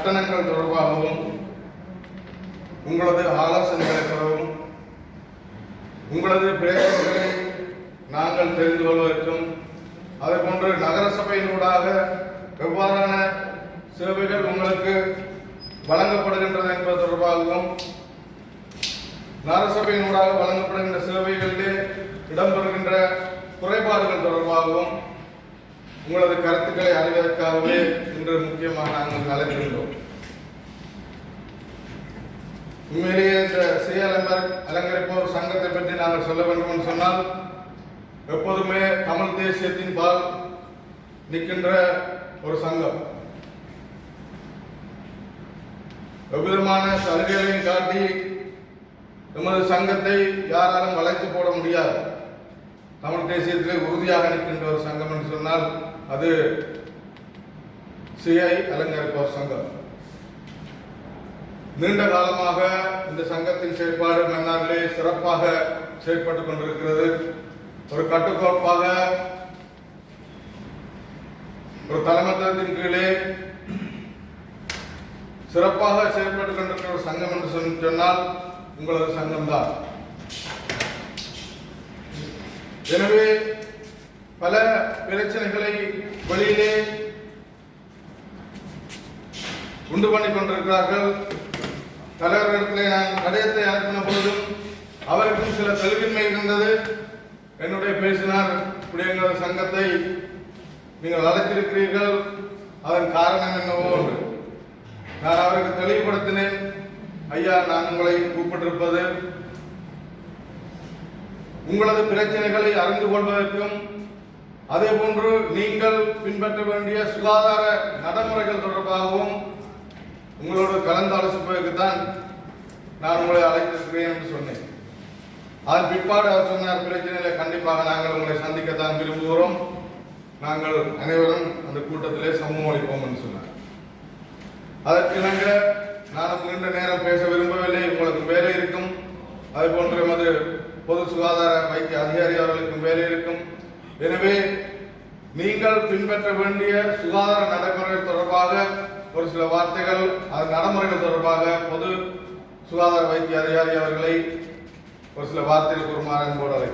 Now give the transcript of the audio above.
கட்டணங்கள் தொடர்பாகவும் உங்களது ஆலோசனைகளை பெறவும் உங்களது பிரச்சனைகளை நாங்கள் தெரிந்து கொள்வதற்கும் அதேபோன்று நகர சபையினூடாக எவ்வாறான சேவைகள் உங்களுக்கு வழங்கப்படுகின்றது என்பது தொடர்பாகவும் நகரசபையினூடாக வழங்கப்படுகின்ற சேவைகளிலே இடம்பெறுகின்ற குறைபாடுகள் தொடர்பாகவும் உங்களது கருத்துக்களை அறிவதற்காகவே இன்று முக்கியமாக நாங்கள் அழைக்கின்றோம். உண்மையிலேயே இந்த அலங்கரிப்போர் சங்கத்தை பற்றி நாங்கள் சொல்ல வேண்டும் என்று சொன்னால் எப்போதுமே தமிழ் தேசியத்தின் பால் நிற்கின்ற ஒரு சங்கம். எவ்விதமான சலுகைகளையும் காட்டி எமது சங்கத்தை யாராலும் வளைத்து போட முடியாது. தமிழ் தேசியத்திலே உறுதியாக நிற்கின்ற ஒரு சங்கம் என்று சொன்னால் அது சிஐ அலங்கரிப்போர் சங்கம். நீண்ட காலமாக இந்த சங்கத்தின் செயல்பாடு மன்னாரிலே சிறப்பாக செயல்பட்டுக் கொண்டிருக்கிறது. ஒரு கட்டுக்கோப்பாக ஒரு தலைமைத்துவத்தின் கீழே சிறப்பாக செயல்பட்டுக் கொண்டிருக்கிற ஒரு சங்கம் என்று சொன்னால் உங்களது சங்கம்தான். எனவே பல பிரச்சனைகளை வெளியிலே உண்டு பண்ணிக் கொண்டிருக்கிறார்கள். தலைவர்களிடத்திலே நான் கடிதத்தை அனுப்பின பொழுதும் அவருக்கும் சில தெளிவின்மை இருந்தது. என்னுடைய பேசினார், எங்களது சங்கத்தை நீங்கள் அழைத்திருக்கிறீர்கள், அதன் காரணம் என்னவோ என்று. நான் அவருக்கு தெளிவுபடுத்தினேன், ஐயா, நான் உங்களை கூப்பிட்டிருப்பது உங்களது பிரச்சனைகளை அறிந்து கொள்வதற்கும் அதே போன்று நீங்கள் பின்பற்ற வேண்டிய சுகாதார நடைமுறைகள் தொடர்பாகவும் உங்களோடு கலந்தாலோசிப்பதற்குத்தான் நான் உங்களை அழைத்திருக்கிறேன் என்று சொன்னேன். அதன் பிற்பாடு அவர் சொன்னார், பிரச்சனைகளை கண்டிப்பாக நாங்கள் உங்களை சந்திக்கத்தான் விரும்புகிறோம், நாங்கள் அனைவரும் அந்த கூட்டத்திலே சமூகம் அளிப்போம் என்று சொன்னார். அதற்கு இணங்க நான் நீண்ட நேரம் பேச விரும்பவில்லை, உங்களுக்கு வேலை இருக்கும், அதே போன்று எமது பொது சுகாதார வைத்திய அதிகாரி அவர்களுக்கும் வேலை இருக்கும். எனவே நீங்கள் பின்பற்ற வேண்டிய சுகாதார நடைமுறைகள் தொடர்பாக ஒரு சில வார்த்தைகள், அது நடைமுறைகள் தொடர்பாக பொது சுகாதார வைத்திய அதிகாரி அவர்களை ஒரு சில வார்த்தைகள் கூறுமாறு என்போடு